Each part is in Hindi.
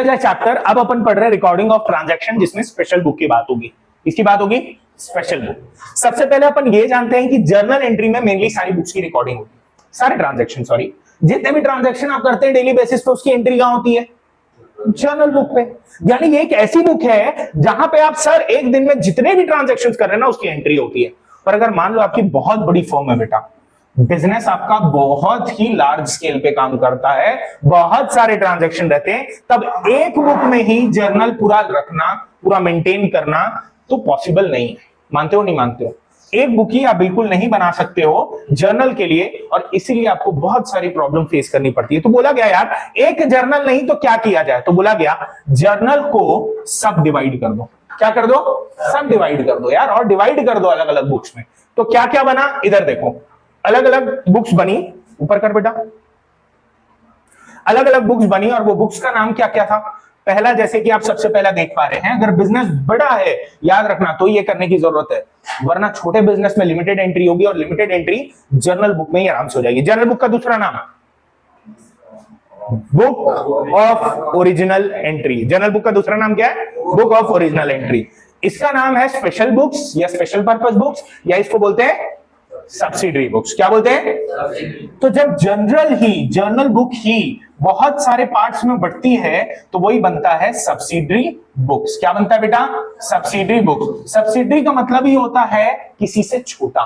क्लियर है चैप्टर। अब अपन पढ़ रहे हैं रिकॉर्डिंग ऑफ ट्रांजैक्शन, जिसमें स्पेशल बुक की बात होगी। किसकी बात होगी? Special book. सबसे पहले अपन ये जानते हैं कि जर्नल एंट्री में मेनली सारी बुक्स की रिकॉर्डिंग होती है, सारे ट्रांजैक्शन, सॉरी जितने भी ट्रांजैक्शन आप करते हैं डेली बेसिस पे, उसकी एंट्री कहां होती है? जर्नल बुक पे। यानी ये एक ऐसी बुक है जहां पे आप सर एक दिन में जितने भी ट्रांजैक्शंस कर रहे हैं ना, उसकी एंट्री होती है। पर अगर मान लो आपकी बहुत बड़ी फर्म है बेटा, बिजनेस आपका बहुत ही लार्ज स्केल पे काम करता है, बहुत सारे ट्रांजैक्शन रहते हैं, तब एक बुक में ही जर्नल पूरा रखना, पूरा मेंटेन करना तो पॉसिबल नहीं है। मानते हो नहीं मानते हो? एक बुक ही आप बिल्कुल नहीं बना सकते हो जर्नल के लिए, और इसीलिए आपको बहुत सारी प्रॉब्लम फेस करनी पड़ती है। तो बोला गया यार एक जर्नल नहीं तो क्या किया जाए? तो बोला गया जर्नल को सब डिवाइड कर दो। क्या कर दो? सब डिवाइड कर दो यार, और डिवाइड कर दो अलग अलग बुक्स में। तो क्या क्या बना? इधर देखो, अलग अलग बुक्स बनी, ऊपर कर बेटा, अलग अलग बुक्स बनी, और वो बुक्स का नाम क्या क्या था? पहला, जैसे कि आप सबसे पहला देख पा रहे हैं, अगर बिजनेस बड़ा है याद रखना तो ये करने की जरूरत है, वरना छोटे बिजनेस में लिमिटेड एंट्री होगी, और लिमिटेड एंट्री जर्नल बुक में ही आराम से हो जाएगी। जर्नल बुक का दूसरा नाम book of original entry. Journal book का दूसरा नाम क्या है? Book of original entry. इसका नाम है स्पेशल बुक्स या स्पेशल पर्पस बुक्स, या इसको बोलते हैं सब्सिडरी बुक्स। क्या बोलते हैं? तो जब जर्नल बुक ही बहुत सारे पार्ट्स में बढ़ती है तो वही बनता है सब्सिडरी बुक्स। क्या बनता है बेटा? Subsidiary book. सब्सिडरी का मतलब ही होता है किसी से छोटा,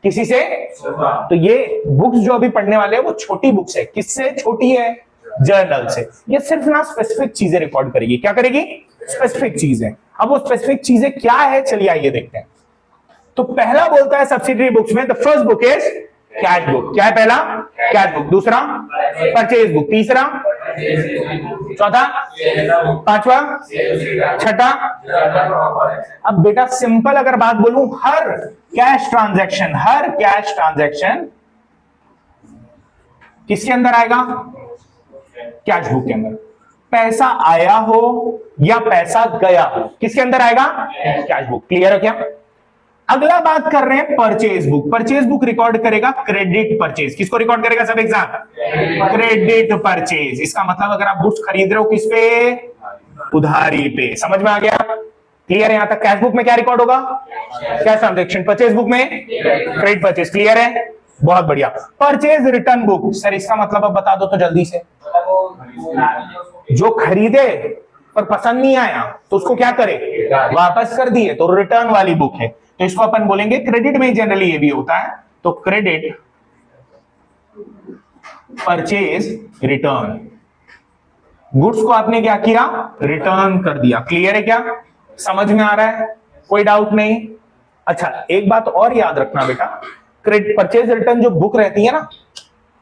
किसी से। तो ये बुक्स जो अभी पढ़ने वाले हैं वो छोटी बुक्स है। किससे छोटी है? जर्नल से। ये सिर्फ ना स्पेसिफिक चीजें रिकॉर्ड करेगी। क्या करेगी? स्पेसिफिक चीजें। अब वो स्पेसिफिक चीजें क्या है, चलिए आइए देखते हैं। तो पहला बोलता है सब्सिडरी बुक्स में, the first book is cash book. क्या है पहला? Cash book. दूसरा परचेज बुक। तीसरा, चौथा, पांचवा, छठा। अब बेटा सिंपल अगर बात बोलूं, हर कैश ट्रांजैक्शन किसके अंदर आएगा? कैश बुक के अंदर। पैसा आया हो या पैसा गया हो, किसके अंदर आएगा? Cash book. क्लियर है क्या? अगला बात कर रहे हैं purchase book. Purchase book record करेगा क्रेडिट परचेज। किसको रिकॉर्ड करेगा सब एक साथ? Credit purchase. इसका मतलब अगर आप बुक्स खरीद रहे हो किस पे? उधारी पे। समझ में आ गया? क्लियर है? यहां तक कैश बुक में क्या रिकॉर्ड होगा? Cash transaction. परचेज बुक में क्रेडिट परचेज। क्लियर है? बहुत बढ़िया। परचेज रिटर्न बुक, सर इसका मतलब अब बता दो तो जल्दी से। जो खरीदे पर पसंद नहीं आया तो उसको क्या करे? वापस कर दिए, तो रिटर्न वाली बुक है। तो इसको अपन बोलेंगे, क्रेडिट में जनरली ये भी होता है, तो क्रेडिट परचेज रिटर्न। गुड्स को आपने क्या किया? रिटर्न कर दिया। क्लियर है क्या? समझ में आ रहा है? कोई डाउट नहीं? अच्छा एक बात और याद रखना बेटा, क्रेडिट परचेज रिटर्न जो बुक रहती है ना,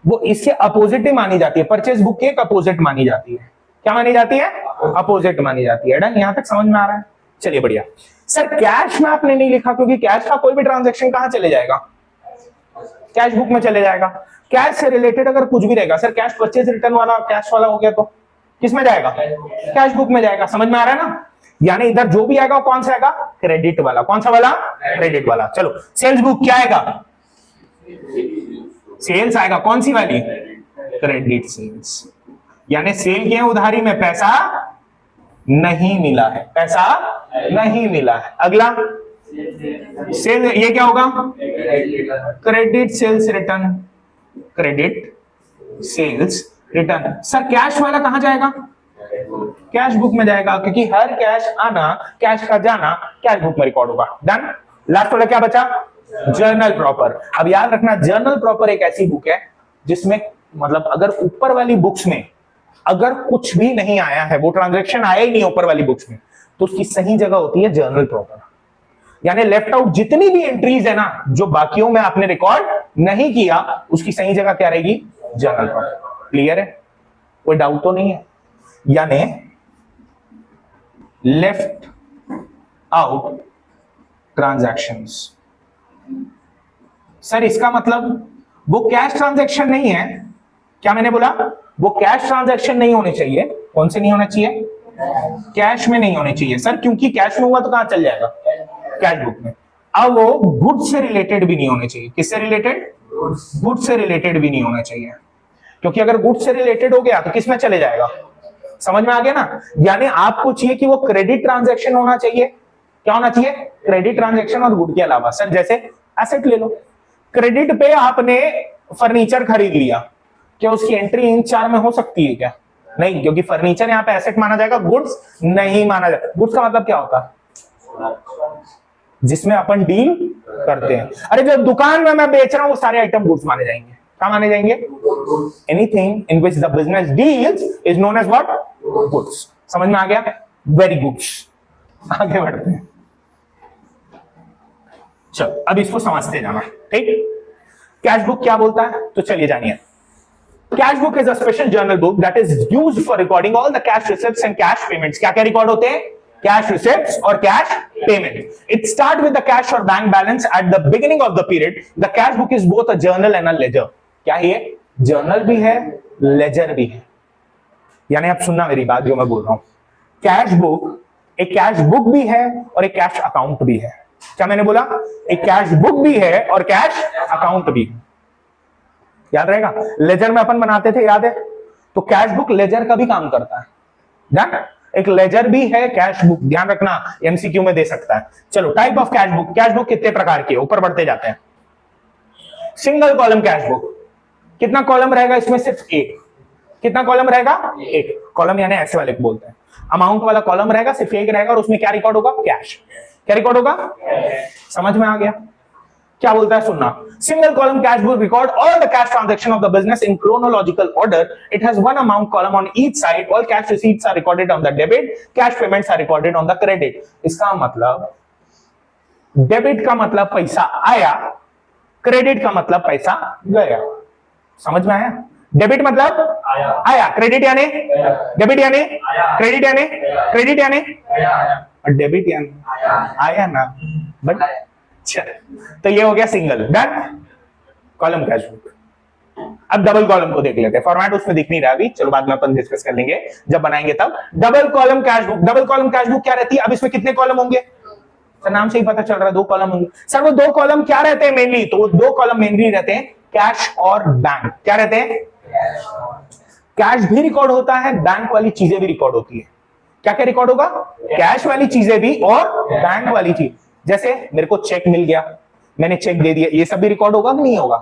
वो इसके अपोजिट ही मानी जाती है। परचेज बुक की एक अपोजिट मानी जाती है। क्या मानी जाती है? अपोजिट मानी जाती है। डन? यहां तक समझ में आ रहा है? चलिए बढ़िया। सर कैश में आपने नहीं लिखा, क्योंकि कैश का कोई भी ट्रांजैक्शन कहां चले जाएगा? कैश बुक में चले जाएगा। कैश से रिलेटेड अगर कुछ भी रहेगा, सर कैश परचेज रिटर्न वाला कैश वाला हो गया तो किस में जाएगा? कैश बुक में जाएगा। समझ में आ रहा है ना? यानी इधर जो भी आएगा कौन सा आएगा? क्रेडिट वाला। कौन सा वाला? क्रेडिट वाला। चलो सेल्स बुक क्या आएगा? सेल्स आएगा। कौन सी वाली? Credit sales. यानी सेल किए उधारी में, पैसा नहीं मिला है, पैसा नहीं मिला है। अगला सेल, ये क्या होगा? Credit sales return. Credit sales return. Sir cash वाला कहां जाएगा? कैश बुक में जाएगा, क्योंकि हर कैश आना, कैश का जाना कैश बुक में रिकॉर्ड होगा। डन? लास्ट वाला क्या बचा? Journal proper. अब याद रखना, जर्नल प्रॉपर एक ऐसी बुक है जिसमें मतलब अगर ऊपर वाली बुक्स में अगर कुछ भी नहीं आया है, वो ट्रांजैक्शन आया ही नहीं ऊपर वाली बुक्स में, तो उसकी सही जगह होती है जर्नल प्रॉपर। यानी लेफ्ट आउट जितनी भी एंट्रीज है ना, जो बाकियों में आपने रिकॉर्ड नहीं किया, उसकी सही जगह क्या रहेगी? Journal proper. क्लियर है? कोई डाउट तो नहीं है? यानी लेफ्ट आउट ट्रांजैक्शंस। सर इसका मतलब वो कैश ट्रांजैक्शन नहीं है। क्या मैंने बोला? वो कैश ट्रांजैक्शन नहीं होने चाहिए। कौन से नहीं होना चाहिए? कैश में नहीं होने चाहिए सर, क्योंकि कैश में हुआ तो कहां चल जाएगा? कैश बुक में। अब वो गुड्स से रिलेटेड भी नहीं होने चाहिए। किससे रिलेटेड? गुड्स से रिलेटेड भी नहीं होना चाहिए, क्योंकि अगर गुड्स से रिलेटेड हो गया तो किस में चले जाएगा? समझ में आ गया ना? यानी आपको चाहिए कि वो क्रेडिट ट्रांजैक्शन होना चाहिए। क्या होना चाहिए? क्रेडिट ट्रांजैक्शन और गुड के अलावा। सर जैसे एसेट ले लो, क्रेडिट पे आपने फर्नीचर खरीद लिया, क्या उसकी एंट्री इन 4 में हो सकती है क्या? नहीं, क्योंकि फर्नीचर यहां पे एसेट माना जाएगा, गुड्स नहीं माना जाएगा। गुड्स का मतलब क्या होता है? जिसमें अपन डील करते हैं। अरे जो दुकान में मैं बेच रहा हूं वो सारे आइटम गुड्स माने जाएंगे। क्या माने जाएंगे? Anything in which the business deals is known as what? Goods. समझ में आ गया? Very goods. आगे बढ़ते हैं। चलो अब इसको समझते जाना, ठीक? कैश बुक क्या बोलता है तो चलिए जानिए। Cash book is a special journal book that is used for recording all the cash receipts and cash payments. क्या क्या रिकॉर्ड होते हैं? कैश रिसिप्ट्स और cash payment. It start with the cash और bank balance at the beginning of the period. The cash book is both a journal and a ledger. क्या ये जर्नल भी है, लेजर भी है? यानी आप सुनना मेरी बात जो मैं बोल रहा हूं। कैश बुक एक कैश बुक भी है और एक कैश अकाउंट भी है। क्या मैंने बोला? एक कैश बुक भी है और कैश अकाउंट भी है। याद रहेगा? लेजर में अपन बनाते थे, याद है? तो कैश बुक लेजर का भी काम करता है। ध्यान, एक लेजर भी है कैश बुक, ध्यान रखना, एमसीक्यू में दे सकता है। चलो type of cash book. Cash book कितने प्रकार की है? ऊपर बढ़ते जाते हैं। Single column cash book. कितना कॉलम रहेगा इसमें? सिर्फ एक। कितना कॉलम रहेगा? एक कॉलम, यानी ऐसे वाले को बोलते हैं। अमाउंट वाला कॉलम रहेगा, सिर्फ एक रहेगा और उसमें क्या रिकॉर्ड होगा? कैश। क्या रिकॉर्ड होगा? समझ में आ गया? क्या बोलता है सुनना। Single column cash book record all the cash transaction of the business in chronological order. It has one amount column on each side. All cash receipts are recorded on the debit, cash payments are recorded on the credit. इसका मतलब डेबिट का मतलब पैसा आया, क्रेडिट का मतलब पैसा गया। समझ में आया? डेबिट मतलब आया, क्रेडिट यानी डेबिट यानी क्रेडिट यानी क्रेडिट यानी डेबिट यानी आया ना, बट तो ये हो गया single. Done column cash book. अब डबल कॉलम को देख लेते हैं। फॉर्मेट उसमें दिख नहीं रहा अभी, चलो बाद में अपन डिस्कस कर लेंगे जब बनाएंगे तब। Double column cash book. Double column cash book क्या रहती है? अब इसमें कितने कॉलम होंगे? सर नाम से ही पता चल रहा है 2 कॉलम होंगे। सर वो 2 कॉलम क्या रहते हैं मेनली? तो वो 2 कॉलम मेनली रहते हैं कैश और बैंक। क्या रहते हैं? कैश भी रिकॉर्ड होता है, बैंक वाली चीजें भी रिकॉर्ड होती है। क्या क्या रिकॉर्ड होगा? कैश वाली चीजें भी और बैंक वाली चीज। जैसे मेरे को चेक मिल गया, मैंने चेक दे दिया, ये सब भी रिकॉर्ड होगा कि नहीं होगा?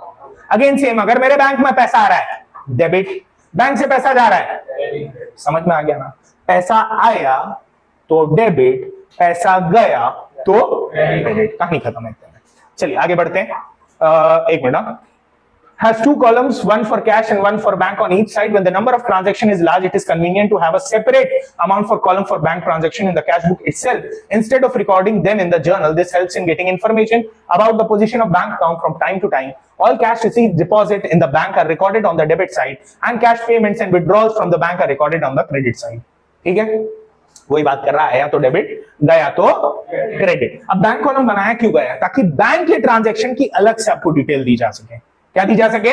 अगेन सेम, अगर मेरे बैंक में पैसा आ रहा है डेबिट, बैंक से पैसा जा रहा है, समझ में आ गया ना? पैसा आया तो डेबिट, पैसा गया तो क्रेडिट। कहानी खत्म है। चलिए आगे बढ़ते हैं। एक minute. Has 2 columns, one for cash and one for bank on each side. When the number of transaction is large, it is convenient to have a separate amount for column for bank transaction in the cash book itself instead of recording them in the journal. This helps in getting information about the position of bank account from time to time. All cash receipts deposit in the bank are recorded on the debit side, and cash payments and withdrawals from the bank are recorded on the credit side. ठीक है? वही बात कर रहा है, या तो डेबिट गया तो क्रेडिट। अब बैंक कॉलम बनाया क्यों गया? ताकि बैंक के ट्रांजैक्शन की अलग से आपको डिटेल दी जा सके। क्या दी जा सके?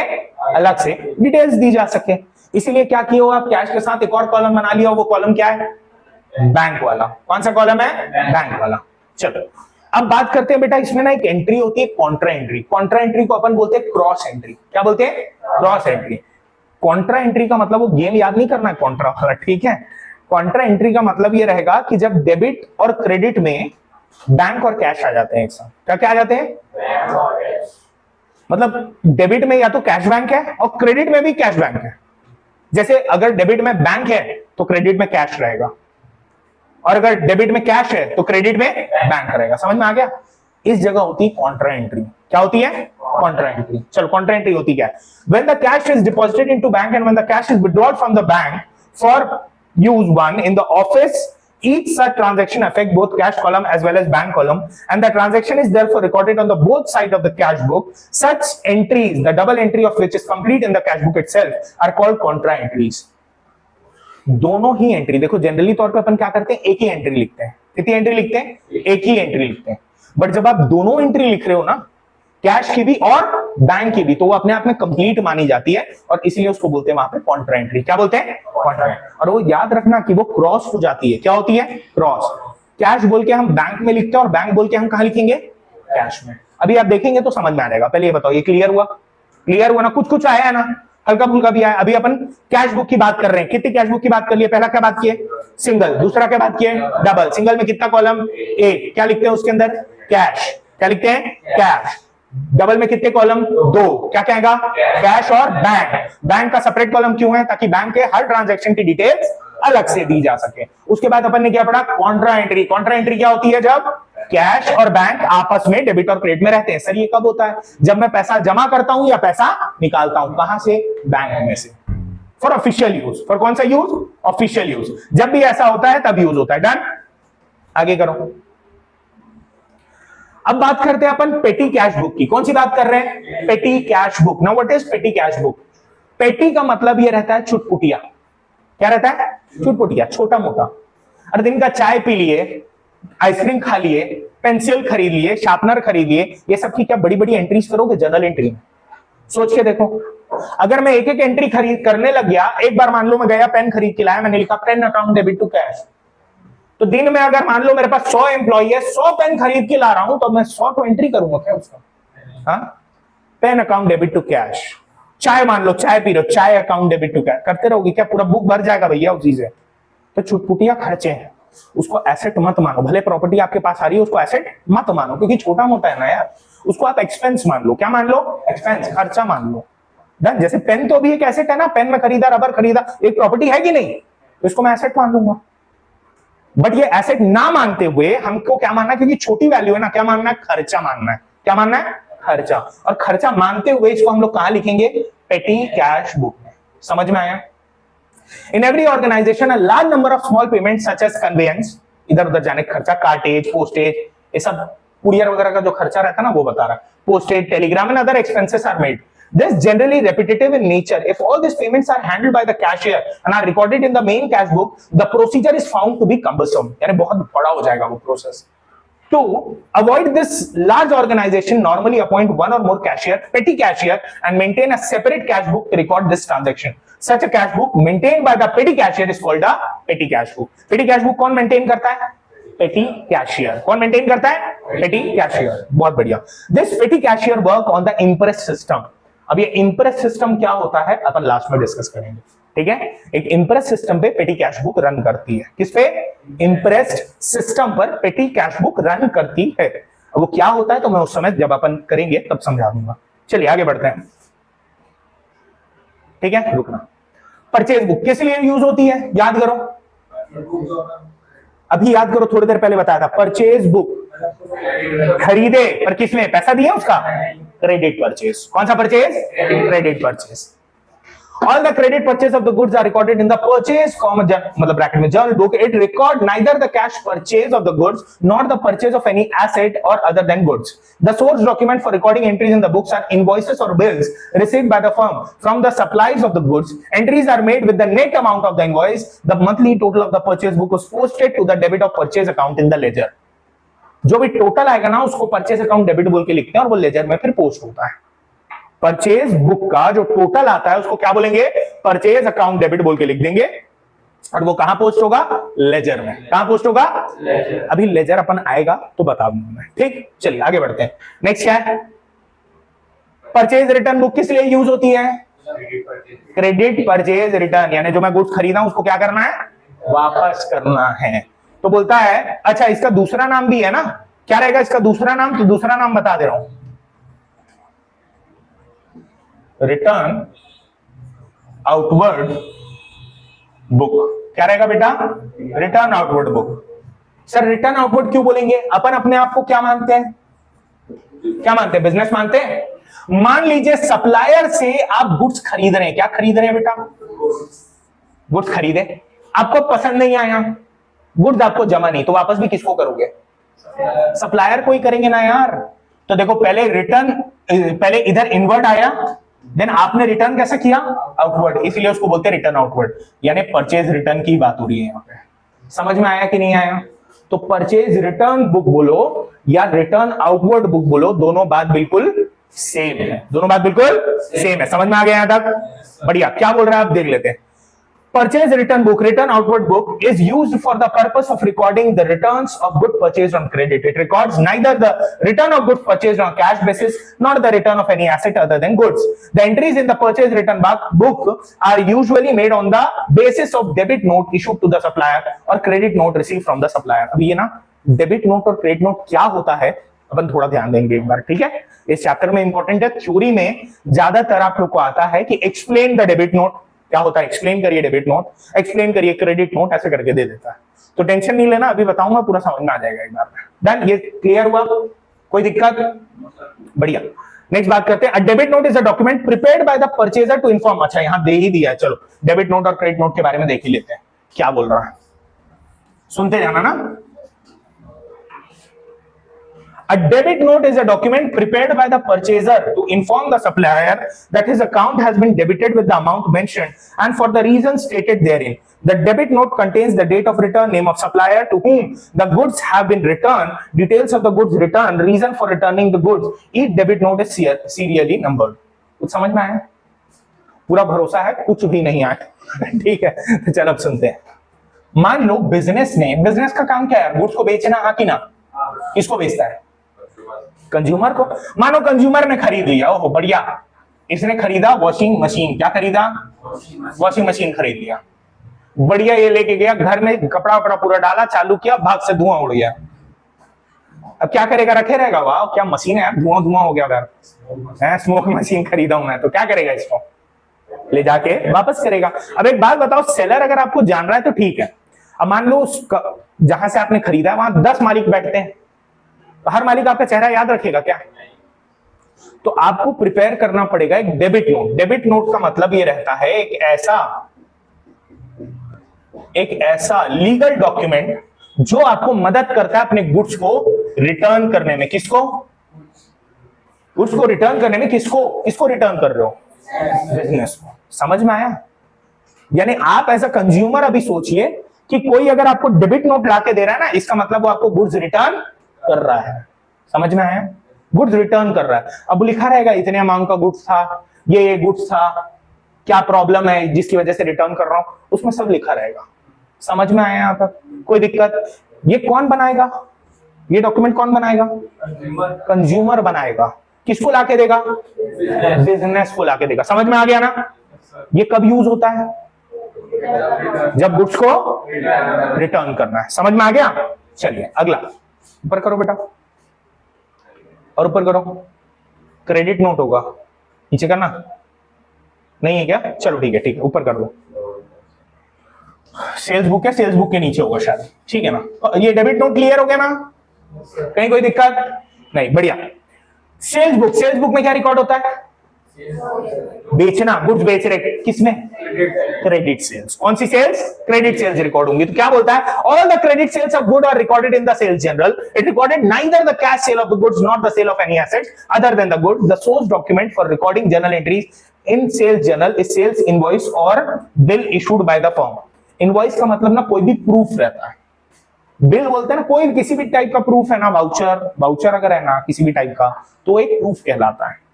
अलग से डिटेल्स दी जा सके। इसीलिए क्या किया हो आप? कैश के साथ एक और कॉलम बना लिया। वो कॉलम क्या है? बैंक वाला। कौन सा कॉलम है? बैंक वाला। चलो अब बात करते हैं बेटा, इसमें ना एक एंट्री होती है कॉन्ट्रा एंट्री। कॉन्ट्रा एंट्री को अपन बोलते हैं क्रॉस एंट्री। क्या बोलते हैं? Cross entry. कॉन्ट्रा एंट्री का मतलब वो गेम याद नहीं करना है कॉन्ट्रा वाला, ठीक है? कॉन्ट्रा एंट्री का मतलब ये रहेगा कि जब डेबिट और क्रेडिट में बैंक और कैश आ जाते हैं एक साथ। क्या क्या आ जाते हैं? मतलब डेबिट में या तो कैश बैंक है और क्रेडिट में भी कैश बैंक है। जैसे अगर डेबिट में बैंक है तो क्रेडिट में कैश रहेगा, और अगर डेबिट में कैश है तो क्रेडिट में बैंक रहेगा। समझ में आ गया? इस जगह होती है कॉन्ट्रा एंट्री। क्या होती है? Contra entry. चलो कॉन्ट्रा एंट्री होती क्या है? When the cash is deposited into bank and when the cash is withdrawn from the bank for use one in the office, each such transaction affect both cash column as well as bank column, and the transaction is therefore recorded on the both side of the cash book. Such entries, the double entry of which is complete in the cash book itself, are called contra entries. दोनों ही एंट्री देखो, जनरली तौर पे अपन क्या करते हैं? एक ही एंट्री लिखते हैं। कितनी एंट्री लिखते हैं? एक ही एंट्री लिखते हैं। बट जब आप दोनों एंट्री लिख रहे हो ना, कैश की भी और बैंक की भी, तो वो अपने आप में कंप्लीट मानी जाती है, और इसलिए उसको बोलते हैं वहां पे कॉन्ट्रा एंट्री। क्या बोलते हैं? कॉन्ट्रा। और वो याद रखना कि वो क्रॉस हो जाती है। क्या होती है? क्रॉस। कैश बोल के हम बैंक में लिखते हैं और बैंक बोल के हम कहां लिखेंगे? कैश में। अभी आप देखेंगे तो समझ में आ जाएगा। पहले ये बताओ, ये क्लियर हुआ? क्लियर हुआ ना? कुछ कुछ आया है ना? हल्का फुल्का भी आया। अभी अपन कैश बुक की बात कर रहे हैं, कितनी कैश बुक की बात कर लिए? पहला क्या बात किए? सिंगल। दूसरा क्या बात किए? डबल। सिंगल में कितना कॉलम? एक। क्या लिखते हैं उसके अंदर? कैश। क्या लिखते हैं? कैश। डबल में कितने कॉलम? दो। क्या कहेगा? कैश और बैंक। बैंक का सेपरेट कॉलम क्यों है? ताकि बैंक के हर ट्रांजैक्शन की डिटेल्स अलग से दी जा सके। उसके बाद अपन ने क्या पढ़ा? Contra entry. कॉन्ट्रा एंट्री क्या होती है? जब कैश और बैंक आपस में डेबिट और क्रेडिट में रहते हैं। सर ये कब होता है? जब मैं पैसा जमा करता हूं या पैसा निकालता हूं। कहां से? बैंक में से। For official use. फॉर कौन सा यूज? Official use. जब भी ऐसा होता है तब यूज होता है। डन। आगे करो। अब बात करते हैं अपन पेटी कैश बुक की। कौन सी बात कर रहे हैं? पेटी cash book. Now what is पेटी कैश बुक? पेटी का मतलब ये रहता है चुटपुटिया। क्या रहता है? चुटपुटिया, छोटा मोटा। अरे दिन का चाय पी लिए, आइसक्रीम खा लिए, पेंसिल खरीद लिए, शार्पनर खरीद लिए, ये सब की क्या बड़ी बड़ी एंट्रीज करोगे जर्नल एंट्री में? सोच के देखो, अगर मैं एक एक एंट्री खरीद करने लग गया, एक बार मान लो मैं गया पेन खरीद के लाया, मैंने लिखा pen account debit to cash, तो दिन में अगर मान लो मेरे पास 100 एम्प्लॉई है, 100 पेन खरीद के ला रहा हूं, तो मैं 100 तो एंट्री करूंगा क्या उसका? हाँ, pen account debit to cash. चाय मान लो, चाय पी रहे हो, चाय अकाउंट डेबिट टू कैश करते रहोगे क्या? पूरा बुक भर जाएगा भैया उसी से। तो छुटपुटिया खर्चे हैं, उसको एसेट मत मानो। भले प्रॉपर्टी आपके पास आ रही है, उसको एसेट मत मानो, क्योंकि छोटा मोटा है ना यार। उसको आप एक्सपेंस मान लो। क्या मान लो? एक्सपेंस, खर्चा मान लो। डन। जैसे पेन तो अभी एक एसेट है ना, पेन में खरीदा, रबर खरीदा, एक प्रॉपर्टी है कि नहीं, तो इसको मैं एसेट मान लूंगा। बट ये एसेट ना मानते हुए हमको क्या मानना है? क्योंकि छोटी वैल्यू है ना, क्या मानना है? खर्चा मानना है। क्या मानना है? खर्चा। और खर्चा मानते हुए इसको हम लोग कहां लिखेंगे? पेटी कैश बुक में। समझ में आया? In every organization, a large number of small payments such as conveyance, इधर उधर जाने का खर्चा, कार्टेज, पोस्टेज, ये सब कुरियर वगैरह का जो खर्चा रहता है ना, वो बता रहा है। Postage, Telegram and other expenses are made. This generally repetitive in nature. If all these payments are handled by the cashier and are recorded in the main cash book, the procedure is found to be cumbersome. यानी बहुत बड़ा हो जाएगा वो process. To avoid this, large organization normally appoint one or more cashier, petty cashier, and maintain a separate cash book to record this transaction. Such a cash book maintained by the petty cashier is called a petty cash book. Petty cash book कौन maintain करता है? Petty cashier. कौन maintain करता है? Petty cashier. बहुत बढ़िया। This petty cashier work on the impress system. अब ये impress system क्या होता है अपन लास्ट में डिस्कस करेंगे। ठीक है? एक इम्प्रेस सिस्टम पे पेटी कैश बुक रन करती है। किस पे? इम्प्रेस्ड सिस्टम पर पेटी कैश बुक रन करती है। अब वो क्या होता है तो मैं उस समय जब अपन करेंगे तब समझा दूंगा। चलिए आगे बढ़ते हैं। ठीक है, रुकना। परचेज बुक किस लिए यूज होती है? याद करो, अभी याद करो, थोड़ी देर पहले बताया था। परचेज बुक खरीदे, पर किसने पैसा दिया उसका? Credit purchase. कौन सा purchase? Credit purchase. All the credit purchase of the goods are recorded in the purchase मतलब ब्रैकेट में journal book. It record neither the cash purchase of the goods nor the purchase of any asset or other than goods. The source document for recording entries in the books are invoices or bills received by the firm from the supplies of the goods. Entries are made with the net amount of the invoice. The monthly total of the purchase book was posted to the debit of purchase account in the ledger. जो भी टोटल आएगा ना उसको परचेज अकाउंट डेबिट बोल के लिखते हैं और वो लेजर में फिर पोस्ट होता है। परचेज बुक का जो टोटल आता है उसको क्या बोलेंगे? परचेज अकाउंट डेबिट बोल के लिख देंगे और वो कहां पोस्ट होगा? लेजर में। कहां पोस्ट होगा? लेजर। अभी लेजर अपन आएगा तो बता दूंगा मैं। ठीक, चलिए आगे बढ़ते हैं। नेक्स्ट क्या है? परचेज रिटर्न बुक किस लिए यूज होती है? क्रेडिट परचेज रिटर्न, यानी जो मैं गुड्स खरीदा उसको क्या करना है? वापस करना है। तो बोलता है अच्छा इसका दूसरा नाम भी है ना, क्या रहेगा इसका दूसरा नाम? तो दूसरा नाम बता दे रहा हूं, रिटर्न आउटवर्ड बुक। क्या रहेगा बेटा? Return outward book. Sir return outward क्यों बोलेंगे? अपन अपने आप को क्या मानते हैं? क्या मानते हैं? बिजनेस मानते हैं। मान लीजिए सप्लायर से आप गुड्स खरीद रहे हैं। क्या खरीद रहे हैं बेटा? गुड्स खरीदे, आपको पसंद नहीं आया, गुड्स आपको जमा नहीं, तो वापस भी किसको करोगे? सप्लायर को ही करेंगे ना यार। तो देखो पहले रिटर्न, पहले इधर इनवर्ड आया, देन आपने रिटर्न कैसे किया? आउटवर्ड, इसलिए उसको बोलते हैं रिटर्न आउटवर्ड। यानी परचेज रिटर्न की बात हो रही है यहाँ पे। समझ में आया कि नहीं आया? तो परचेज रिटर्न बुक बोलो या रिटर्न आउटवर्ड बुक बोलो, दोनों बात बिल्कुल सेम है। दोनों बात बिल्कुल सेम है। समझ में आ गया यहां तक? बढ़िया। क्या बोल रहा है आप देख लेते हैं। Purchase return book, return outward book, is used for the purpose of recording the returns of goods purchased on credit. It records neither the return of goods purchased on cash basis nor the return of any asset other than goods. The entries in the purchase return book are usually made on the basis of debit note issued to the supplier or credit note received from the supplier. अभी ये ना डेबिट नोट और क्रेडिट नोट क्या होता है अपन थोड़ा ध्यान देंगे एक बार, ठीक है? इस चैप्टर में इंपॉर्टेंट है, थ्योरी में ज्यादातर आप लोग को आता है कि एक्सप्लेन द डेबिट नोट, क्या होता है, एक्सप्लेन करिए डेबिट नोट, एक्सप्लेन करिए क्रेडिट नोट, ऐसे करके दे देता है। तो टेंशन नहीं लेना, अभी बताऊंगा, पूरा समझ में आ जाएगा एक बार में। डन, ये क्लियर हुआ? कोई दिक्कत? बढ़िया। नेक्स्ट बात करते हैं, a debit note is a document prepared by the purchaser to inform. अच्छा, यहां दे ही दिया है, चलो डेबिट नोट और क्रेडिट नोट के बारे में देख ही लेते हैं क्या बोल रहा है, सुनते जाना ना। A debit note is a document prepared by the purchaser to inform the supplier that his account has been debited with the amount mentioned and for the reasons stated therein. The debit note contains the date of return, name of supplier to whom the goods have been returned, details of the goods returned, reason for returning the goods. Each debit note is serially numbered. कुछ समझ में आया? पूरा भरोसा है, कुछ भी नहीं आया। ठीक है, तो चलो अब सुनते हैं। मान लो बिजनेस ने, बिजनेस का काम क्या है? गुड्स को बेचना, हाँ कि ना? किसको बेचता है? कंज्यूमर को। मानो कंज्यूमर ने खरीद लिया, ओहो बढ़िया, इसने खरीदा वॉशिंग मशीन। क्या खरीदा? वॉशिंग मशीन खरीद लिया, बढ़िया। ये लेके गया घर में, कपड़ा वपड़ा पूरा डाला, चालू किया, भाग से धुआं उड़ गया। अब क्या करेगा? रखे रहेगा? वाह क्या मशीन है यार, धुआं धुआं हो गया घर, स्मोक मशीन खरीदा हूं मैं, तो क्या करेगा? इसको ले जाके वापस करेगा। अब एक बात बताओ, सेलर अगर आपको जान रहा है तो ठीक है। अब मान लो जहां से आपने खरीदा वहां 10 मालिक बैठते हैं, तो हर मालिक आपका चेहरा याद रखेगा क्या? तो आपको प्रिपेयर करना पड़ेगा एक डेबिट नोट। डेबिट नोट का मतलब ये रहता है एक ऐसा लीगल डॉक्यूमेंट जो आपको मदद करता है अपने गुड्स को रिटर्न करने में। किसको? गुड्स को रिटर्न करने में। किसको रिटर्न कर रहे हो? बिजनेस को। समझ में आया? यानी आप एज अ कंज्यूमर अभी सोचिए कि कोई अगर आपको डेबिट नोट लाके दे रहा है ना, इसका मतलब वो आपको गुड्स रिटर्न कर रहा है। समझ में आया? गुड्स रिटर्न कर रहा है। अब लिखा रहेगा इतने अमाउंट का गुड्स था, ये गुड्स था, क्या प्रॉब्लम है जिसकी वजह से रिटर्न कर रहा हूं, उसमें सब लिखा रहेगा। समझ में आया यहां तक? कोई दिक्कत? ये कौन बनाएगा? ये डॉक्यूमेंट कौन बनाएगा? कंज्यूमर बनाएगा। किसको लाके देगा? बिजनेस को लाके देगा। समझ में आ गया ना? ये कब यूज होता है? जब गुड्स को रिटर्न करना है। समझ में आ गया? चलिए अगला, ऊपर करो बेटा, और ऊपर करो। क्रेडिट नोट होगा, नीचे करना नहीं है क्या? चलो ठीक है, ऊपर कर दो। सेल्स बुक है, सेल्स बुक के नीचे होगा शायद, ठीक है ना? ये डेबिट नोट क्लियर हो गया ना? कहीं कोई दिक्कत नहीं? बढ़िया। सेल्स बुक में क्या रिकॉर्ड होता है? बेचना, गुड्स बेच रहे, किसमें? Credit sales. कौन सी सेल्स? क्रेडिट सेल्स रिकॉर्ड होंगी। तो क्या बोलता है? All the credit sales of good are recorded in the sales journal. It recorded neither the cash sale of the goods not the sale of any assets other than the goods. The source document for recording journal entries in sales journal is sales invoice और bill issued by the firm. Invoice का मतलब ना कोई भी प्रूफ रहता है। बिल बोलते हैं ना, कोई किसी भी टाइप का प्रूफ है ना, वाउचर अगर है ना किसी भी टाइप का, तो एक प्रूफ कहलाता है।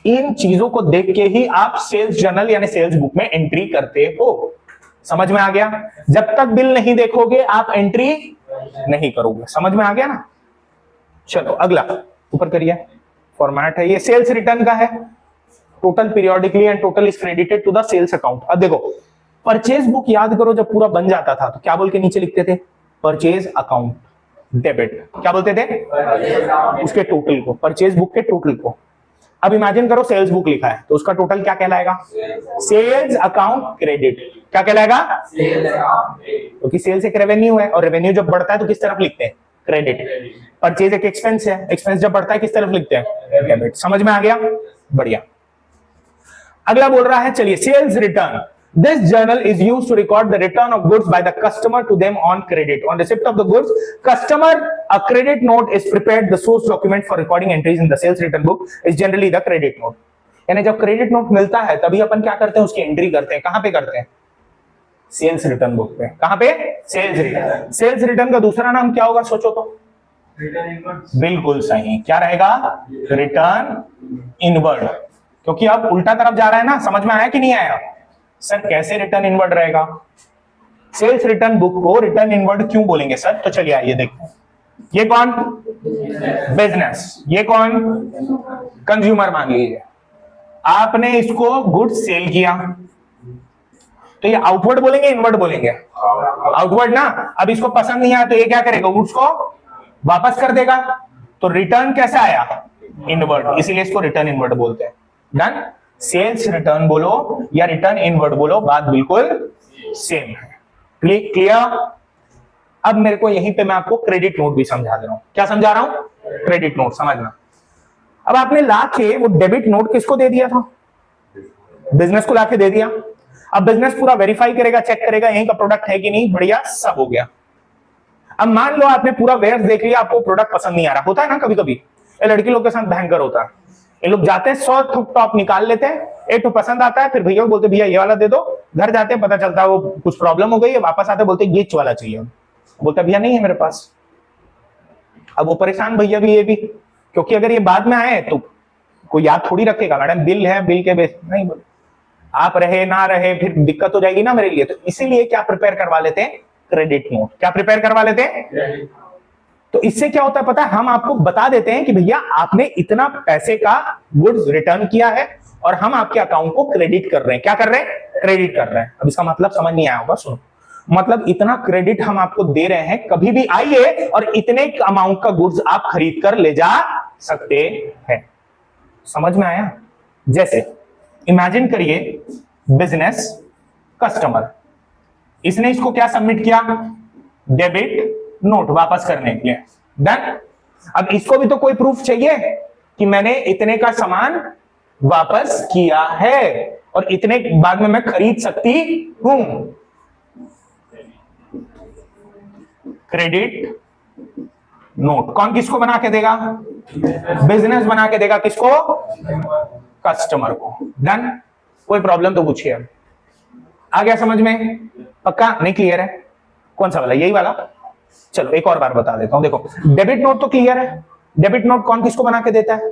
इन चीजों को देख के ही आप सेल्स जर्नल यानी सेल्स बुक में एंट्री करते हो। समझ में आ गया? जब तक बिल नहीं देखोगे आप एंट्री नहीं करोगे। समझ में आ गया ना? चलो अगला, ऊपर करिए। फॉर्मेट है ये, सेल्स रिटर्न का है। Total periodically and total is credited to the sales account. अब देखो, परचेज बुक याद करो, जब पूरा बन जाता था तो क्या बोल के नीचे लिखते थे? Purchase account debit. क्या बोलते थे? उसके टोटल को, परचेज बुक के टोटल को। अब इमेजिन करो सेल्स बुक लिखा है तो उसका टोटल क्या कहलाएगा? Sales account credit. क्या कहलाएगा? क्योंकि सेल्स एक रेवेन्यू है और रेवेन्यू जब बढ़ता है तो किस तरफ लिखते हैं? क्रेडिट। परचेज एक एक्सपेंस है, एक्सपेंस जब बढ़ता है किस तरफ लिखते हैं? डेबिट। समझ में आ गया? बढ़िया। अगला बोल रहा है, चलिए, sales return. This journal is used to record the return of goods by the customer to them on credit. On receipt of the goods, customer, a credit note is prepared. The source document for recording entries in the sales return book is generally the credit note. यानी जब क्रेडिट नोट मिलता है तभी अपन क्या करते हैं? उसकी एंट्री करते हैं। कहां पे करते हैं? सेल्स रिटर्न बुक पे। कहां पे? Sales return. सेल्स रिटर्न का दूसरा नाम क्या होगा? सोचो तो। बिल्कुल सही। क्या रहेगा? Return inward. क्योंकि अब उल्टा तरफ जा रहा है ना। समझ में आया कि नहीं आया? सर कैसे रिटर्न इनवर्ड रहेगा? सेल्स रिटर्न बुक को रिटर्न इनवर्ड क्यों बोलेंगे सर? तो चलिए आइए देखते हैं। ये कौन? बिजनेस। ये कौन? कंज्यूमर मान लीजिए। आपने इसको गुड्स सेल किया, तो ये आउटवर्ड बोलेंगे इनवर्ड बोलेंगे? आउटवर्ड ना। अब इसको पसंद नहीं आया तो ये क्या करेगा? गुड्स को वापस कर देगा। तो रिटर्न कैसा आया? इनवर्ड, इसीलिए इसको रिटर्न इनवर्ड बोलते हैं। डन। सेल्स रिटर्न बोलो या रिटर्न इनवर्ड बोलो, बात बिल्कुल सेम है। क्लियर? अब मेरे को यहीं पे मैं आपको क्रेडिट नोट भी समझा दे रहा हूं। क्या समझा रहा हूं? क्रेडिट नोट समझना। अब आपने लाके वो डेबिट नोट किसको दे दिया था? बिजनेस को लाके दे दिया। अब बिजनेस पूरा वेरीफाई करेगा, चेक करेगा यहीं का प्रोडक्ट है कि नहीं, बढ़िया, सब हो गया। अब मान लो आपने पूरा वेयर देख लिया, आपको प्रोडक्ट पसंद नहीं आ रहा। होता है ना कभी कभी, ये लड़की लोग के साथ भयंकर होता है। ये लोग जाते हैं 100 टॉप निकाल लेते हैं, एक तो पसंद आता है, फिर भैया को बोलते भैया ये वाला दे दो। घर जाते हैं, पता चलता है वो कुछ प्रॉब्लम हो गई है, वापस आते बोलते ये वाला चाहिए। बोलता भैया नहीं है मेरे पास। अब वो परेशान, भैया भी ये भी, क्योंकि अगर ये बाद में आए तो कोई याद थोड़ी रखेगा, मैडम बिल है, बिल के बेस नहीं बोले, आप रहे ना रहे फिर दिक्कत हो जाएगी ना मेरे लिए। तो इसीलिए क्या प्रिपेयर करवा लेते हैं? Credit note. क्या प्रिपेयर करवा लेते हैं? तो इससे क्या होता है पता है? हम आपको बता देते हैं कि भैया आपने इतना पैसे का गुड्स रिटर्न किया है और हम आपके अकाउंट को क्रेडिट कर रहे हैं। क्या कर रहे हैं? क्रेडिट कर रहे हैं। अब इसका मतलब समझ नहीं आया होगा, सुनो। मतलब इतना क्रेडिट हम आपको दे रहे हैं, कभी भी आइए और इतने अमाउंट का गुड्स आप खरीद कर ले जा सकते हैं। समझ में आया? जैसे इमेजिन करिए बिजनेस कस्टमर, इसने इसको क्या सबमिट किया? डेबिट नोट वापस करने के लिए। डन। अब इसको भी तो कोई प्रूफ चाहिए कि मैंने इतने का सामान वापस किया है और इतने बाद में मैं खरीद सकती हूं। क्रेडिट नोट कौन किसको बना के देगा? बिजनेस बना के देगा। किसको? कस्टमर को। डन। कोई प्रॉब्लम तो पूछिए। अब आ गया समझ में? पक्का? नहीं क्लियर है? कौन सा वाला? यही वाला? चलो एक और बार बता देता हूं। देखो डेबिट नोट तो क्लियर है। डेबिट नोट कौन किसको बना के देता है?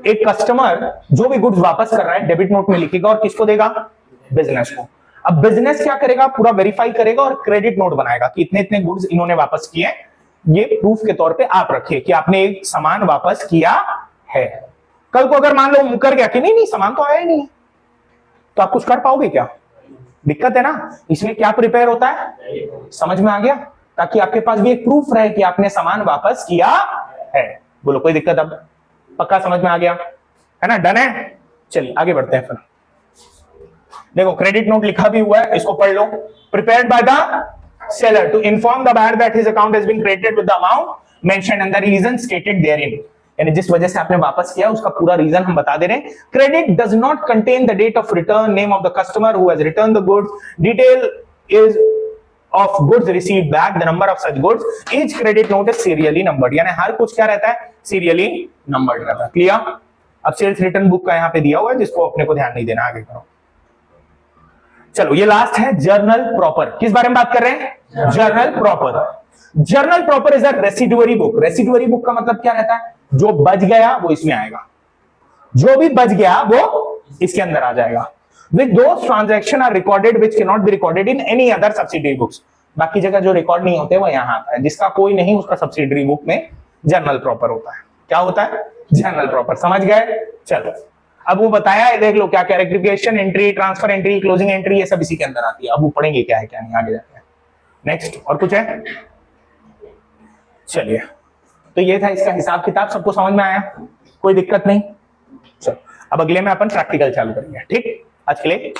एक कस्टमर जो भी गुड्स वापस कर रहा है डेबिट नोट में लिखेगा और किसको देगा? बिजनेस को। अब बिजनेस क्या करेगा? पूरा वेरीफाई करेगा और क्रेडिट नोट बनाएगा कि इतने इतने गुड्स इन्होंने वापस किए, ये प्रूफ के तौर पे आप रखिए कि आपने एक सामान वापस किया है। कल को अगर मान लो मुकर गया कि नहीं नहीं सामान तो आया ही नहीं, तो आप कुछ कर पाओगे क्या? दिक्कत है ना। इसलिए क्या प्रिपेयर होता है? समझ में आ गया? ताकि आपके पास भी एक प्रूफ रहे कि आपने सामान वापस किया है। बोलो कोई दिक्कत? अब पक्का समझ में आ गया है ना? डन है? चलिए आगे बढ़ते हैं। फिर देखो क्रेडिट नोट लिखा भी हुआ है, इसको पढ़ लो। Prepared by the seller to inform the buyer that his account has been credited with the amount mentioned and the reason stated therein। यानी जिस वजह से आपने वापस किया उसका पूरा रीजन हम बता दे रहे हैं। Credit does not contain the date of return, name of the customer who has return the goods, detail is of goods received back, the number of such goods, each credit note is serially numbered. यानी हर कुछ क्या रहता है? सीरियली नंबर्ड रहता है। क्लियर? अब सेल्स रिटर्न बुक का यहां पे दिया हुआ है, जिसको अपने को ध्यान नहीं देना, आगे करो। चलो ये लास्ट है जर्नल प्रॉपर। किस बारे में बात कर रहे हैं? Journal proper. Journal proper is a residuary book. Residuary book का मतलब क्या रहता है? जो बच गया वो इसमें आएगा, जो भी बच गया वो इसके अंदर आ जाएगा। With those transaction are recorded which can not be recorded in any other subsidiary books. बाकी जगह जो रिकॉर्ड नहीं होते वो यहां आता है। जिसका कोई नहीं उसका सब्सिडियरी बुक में जर्नल प्रॉपर होता है। क्या होता है? Journal proper. समझ गए? चलो अब वो बताया है, देख लो क्या क्या rectification entry, transfer entry, closing entry, ये सब इसी के अंदर आती है। अब वो पढ़ेंगे क्या है क्या नहीं, आगे जाते हैं। नेक्स्ट और कुछ है? चलिए तो ये था इसका हिसाब किताब। सबको समझ में आया? कोई दिक्कत नहीं? चलो अब अगले में अपन प्रैक्टिकल चालू करेंगे। ठीक, आज के लिए